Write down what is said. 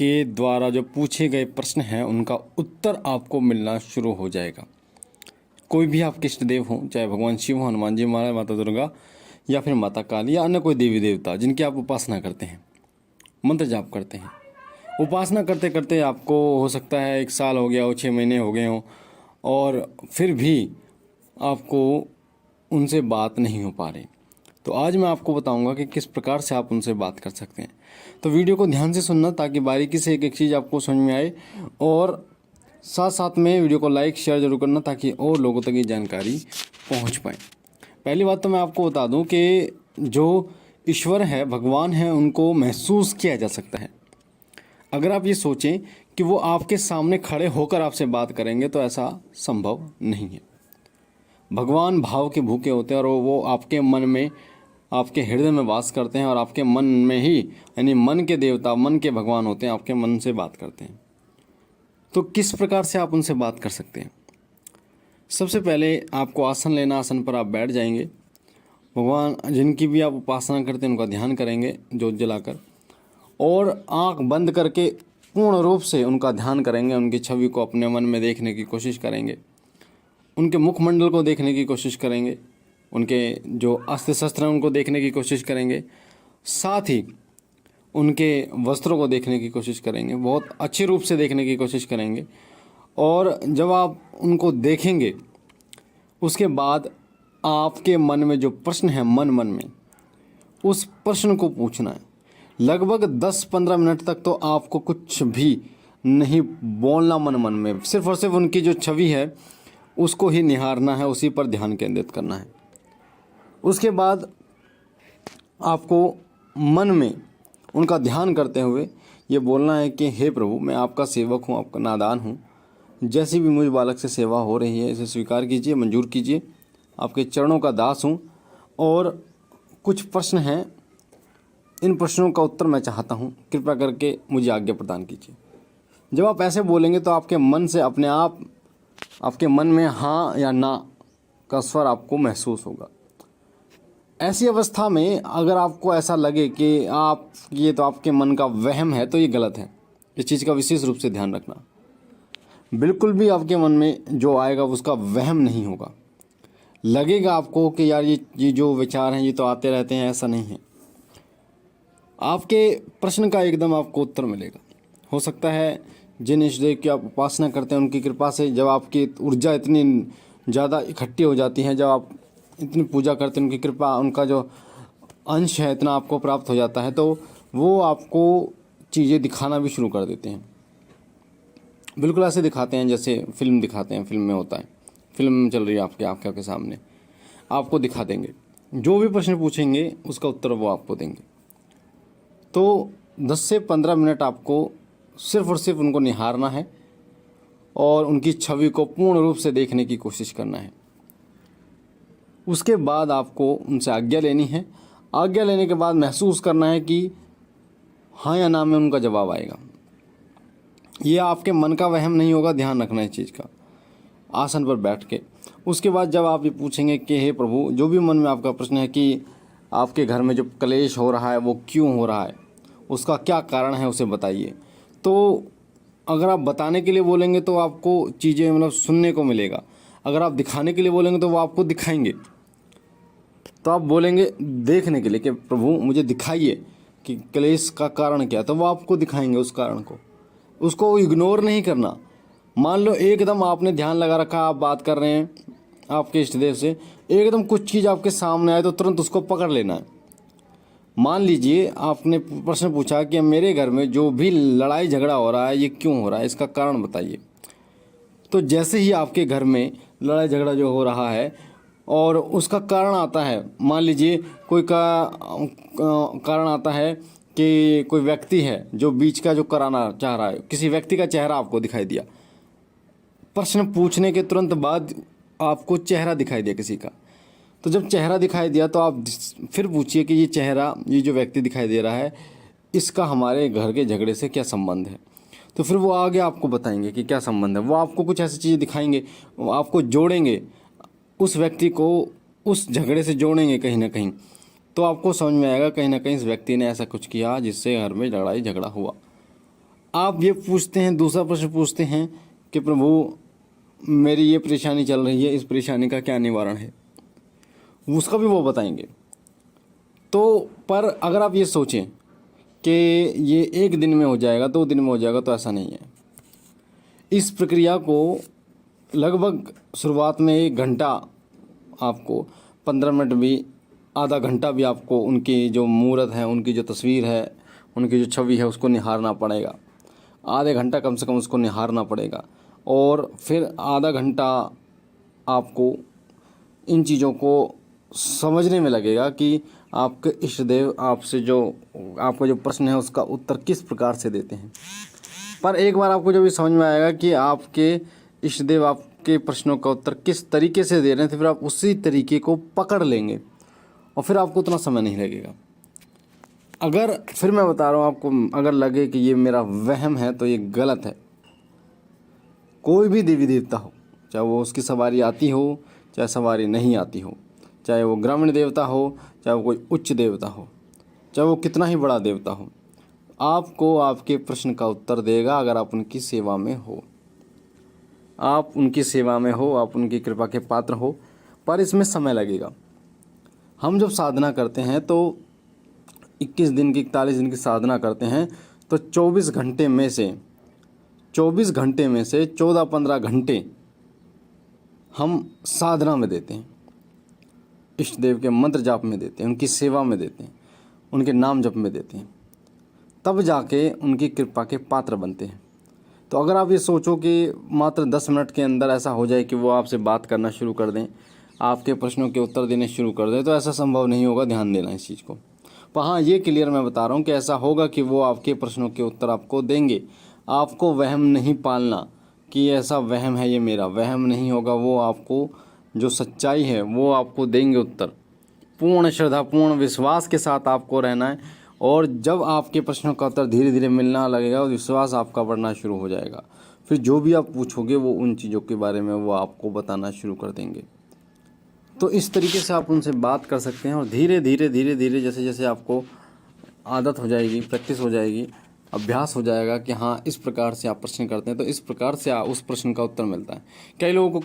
आपके द्वारा जो पूछे गए प्रश्न हैं उनका उत्तर आपको मिलना शुरू हो जाएगा। कोई भी आपके इष्ट देव हों, चाहे भगवान शिव हो, हनुमान जी महाराज, माता दुर्गा या फिर माता काली या अन्य कोई देवी देवता जिनकी आप उपासना करते हैं, मंत्र जाप करते हैं, उपासना करते करते आपको हो सकता है 1 साल हो गया हो, 6 महीने हो गए हों और फिर भी आपको उनसे बात नहीं हो पा रही। तो आज मैं आपको बताऊंगा कि किस प्रकार से आप उनसे बात कर सकते हैं। तो वीडियो को ध्यान से सुनना ताकि बारीकी से एक एक चीज़ आपको समझ में आए, और साथ साथ में वीडियो को लाइक शेयर जरूर करना ताकि और लोगों तक ये जानकारी पहुंच पाए। पहली बात तो मैं आपको बता दूं कि जो ईश्वर है, भगवान है, उनको महसूस किया जा सकता है। अगर आप ये सोचें कि वो आपके सामने खड़े होकर आपसे बात करेंगे तो ऐसा संभव नहीं है। भगवान भाव के भूखे होते हैं और वो आपके मन में, आपके हृदय में वास करते हैं और आपके मन में ही, यानी मन के देवता, मन के भगवान होते हैं, आपके मन से बात करते हैं। तो किस प्रकार से आप उनसे बात कर सकते हैं? सबसे पहले आपको आसन लेना, आसन पर आप बैठ जाएंगे। भगवान जिनकी भी आप उपासना करते हैं उनका ध्यान करेंगे जोत जलाकर, और आंख बंद करके पूर्ण रूप से उनका ध्यान करेंगे। उनकी छवि को अपने मन में देखने की कोशिश करेंगे, उनके मुखमंडल को देखने की कोशिश करेंगे, उनके जो अस्त्र शस्त्र हैं उनको देखने की कोशिश करेंगे, साथ ही उनके वस्त्रों को देखने की कोशिश करेंगे, बहुत अच्छे रूप से देखने की कोशिश करेंगे। और जब आप उनको देखेंगे उसके बाद आपके मन में जो प्रश्न है, मन में उस प्रश्न को पूछना है। लगभग 10-15 मिनट तक तो आपको कुछ भी नहीं बोलना, मन में सिर्फ और सिर्फ उनकी जो छवि है उसको ही निहारना है, उसी पर ध्यान केंद्रित करना है। उसके बाद आपको मन में उनका ध्यान करते हुए ये बोलना है कि हे प्रभु, मैं आपका सेवक हूँ, आपका नादान हूँ, जैसी भी मुझ बालक से सेवा हो रही है इसे स्वीकार कीजिए, मंजूर कीजिए। आपके चरणों का दास हूँ और कुछ प्रश्न हैं, इन प्रश्नों का उत्तर मैं चाहता हूँ, कृपया करके मुझे आज्ञा प्रदान कीजिए। जब आप ऐसे बोलेंगे तो आपके मन से अपने आप आपके मन में हाँ या ना का स्वर आपको महसूस होगा। ऐसी अवस्था में अगर आपको ऐसा लगे कि आप ये तो आपके मन का वहम है, तो ये गलत है। इस चीज़ का विशेष रूप से ध्यान रखना। बिल्कुल भी आपके मन में जो आएगा उसका वहम नहीं होगा। लगेगा आपको कि यार ये जो विचार हैं ये तो आते रहते हैं, ऐसा नहीं है। आपके प्रश्न का एकदम आपको उत्तर मिलेगा। हो सकता है जिन इष्टदेव की आप उपासना करते हैं उनकी कृपा से जब आपकी ऊर्जा इतनी ज़्यादा इकट्ठी हो जाती है, जब आप इतनी पूजा करते हैं, उनकी कृपा, उनका जो अंश है इतना आपको प्राप्त हो जाता है, तो वो आपको चीज़ें दिखाना भी शुरू कर देते हैं। बिल्कुल ऐसे दिखाते हैं जैसे फिल्म दिखाते हैं, फिल्म में होता है, फिल्म चल रही है आपके आंखों के सामने, आपको दिखा देंगे। जो भी प्रश्न पूछेंगे उसका उत्तर वो आपको देंगे। तो 10 से 15 मिनट आपको सिर्फ और सिर्फ उनको निहारना है और उनकी छवि को पूर्ण रूप से देखने की कोशिश करना है। उसके बाद आपको उनसे आज्ञा लेनी है। आज्ञा लेने के बाद महसूस करना है कि हाँ या ना में उनका जवाब आएगा। ये आपके मन का वहम नहीं होगा, ध्यान रखना है इस चीज़ का, आसन पर बैठ के। उसके बाद जब आप ये पूछेंगे कि हे प्रभु, जो भी मन में आपका प्रश्न है कि आपके घर में जो क्लेश हो रहा है वो क्यों हो रहा है, उसका क्या कारण है, उसे बताइए। तो अगर आप बताने के लिए बोलेंगे तो आपको चीज़ें मतलब सुनने को मिलेगा। अगर आप दिखाने के लिए बोलेंगे तो वो आपको दिखाएंगे। तो आप बोलेंगे देखने के लिए कि प्रभु मुझे दिखाइए कि क्लेश का कारण क्या है, तो वो आपको दिखाएंगे उस कारण को। उसको इग्नोर नहीं करना। मान लो एकदम आपने ध्यान लगा रखा, आप बात कर रहे हैं आपके इष्टदेव से, एकदम कुछ चीज़ आपके सामने आए तो तुरंत उसको पकड़ लेना है। मान लीजिए आपने प्रश्न पूछा कि मेरे घर में जो भी लड़ाई झगड़ा हो रहा है ये क्यों हो रहा है, इसका कारण बताइए। तो जैसे ही आपके घर में लड़ाई झगड़ा जो हो रहा है और उसका कारण आता है, मान लीजिए कोई का कारण आता है कि कोई व्यक्ति है जो बीच का जो कराना चाह रहा है, किसी व्यक्ति का चेहरा आपको दिखाई दिया, प्रश्न पूछने के तुरंत बाद आपको चेहरा दिखाई दिया किसी का, तो जब चेहरा दिखाई दिया तो आप फिर पूछिए कि ये चेहरा, ये जो व्यक्ति दिखाई दे रहा है, इसका हमारे घर के झगड़े से क्या संबंध है। तो फिर वो आगे आपको बताएंगे कि क्या संबंध है। वो आपको कुछ ऐसी चीज़ें दिखाएंगे, वो आपको जोड़ेंगे, उस व्यक्ति को उस झगड़े से जोड़ेंगे कहीं ना कहीं। तो आपको समझ में आएगा कहीं ना कहीं इस व्यक्ति ने ऐसा कुछ किया जिससे घर में लड़ाई झगड़ा हुआ। आप ये पूछते हैं, दूसरा प्रश्न पूछते हैं कि प्रभु मेरी ये परेशानी चल रही है, इस परेशानी का क्या निवारण है, उसका भी वो बताएंगे। तो पर अगर आप ये सोचें कि ये एक दिन में हो जाएगा, 2 दिन में हो जाएगा, तो ऐसा नहीं है। इस प्रक्रिया को लगभग शुरुआत में 1 घंटा, आपको 15 मिनट भी, आधा घंटा भी आपको उनकी जो मूर्त है, उनकी जो तस्वीर है, उनकी जो छवि है, उसको निहारना पड़ेगा। आधे घंटा कम से कम उसको निहारना पड़ेगा। और फिर आधा घंटा आपको इन चीज़ों को समझने में लगेगा कि आपके इष्ट देव आपसे जो आपका जो प्रश्न है उसका उत्तर किस प्रकार से देते हैं। पर एक बार आपको जब ये समझ में आएगा कि आपके इष्ट देव आपके प्रश्नों का उत्तर किस तरीके से दे रहे हैं, तो फिर आप उसी तरीके को पकड़ लेंगे और फिर आपको उतना समय नहीं लगेगा। अगर फिर मैं बता रहा हूँ आपको, अगर लगे कि ये मेरा वहम है तो ये गलत है। कोई भी देवी देवता हो, चाहे वो उसकी सवारी आती हो, चाहे सवारी नहीं आती हो, चाहे वो ग्रामीण देवता हो, चाहे वो कोई उच्च देवता हो, चाहे वो कितना ही बड़ा देवता हो, आपको आपके प्रश्न का उत्तर देगा अगर आप उनकी सेवा में हो। आप उनकी सेवा में हो, आप उनकी कृपा के पात्र हो। पर इसमें समय लगेगा। हम जब साधना करते हैं तो 21 दिन की 41 दिन की साधना करते हैं, तो 24 घंटे में से 14-15 घंटे हम साधना में देते हैं, इष्ट देव के मंत्र जाप में देते हैं, उनकी सेवा में देते हैं, उनके नाम जप में देते हैं, तब जाके उनकी कृपा के पात्र बनते हैं। तो अगर आप ये सोचो कि मात्र 10 मिनट के अंदर ऐसा हो जाए कि वो आपसे बात करना शुरू कर दें, आपके प्रश्नों के उत्तर देने शुरू कर दें, तो ऐसा संभव नहीं होगा। ध्यान देना इस चीज़ को। पर हाँ, ये क्लियर मैं बता रहा हूँ कि ऐसा होगा कि वो आपके प्रश्नों के उत्तर आपको देंगे। आपको वहम नहीं पालना कि ऐसा वहम है, ये मेरा वहम नहीं होगा। वो आपको जो सच्चाई है वो आपको देंगे उत्तर। पूर्ण श्रद्धा, पूर्ण विश्वास के साथ आपको रहना है। और जब आपके प्रश्नों का उत्तर धीरे धीरे मिलना लगेगा, विश्वास आपका बढ़ना शुरू हो जाएगा। फिर जो भी आप पूछोगे वो उन चीज़ों के बारे में वो आपको बताना शुरू कर देंगे। तो इस तरीके से आप उनसे बात कर सकते हैं। और धीरे धीरे जैसे जैसे आपको आदत हो जाएगी, प्रैक्टिस हो जाएगी, अभ्यास हो जाएगा कि हाँ, इस प्रकार से आप प्रश्न करते हैं तो इस प्रकार से उस प्रश्न का उत्तर मिलता है। कई लोगों को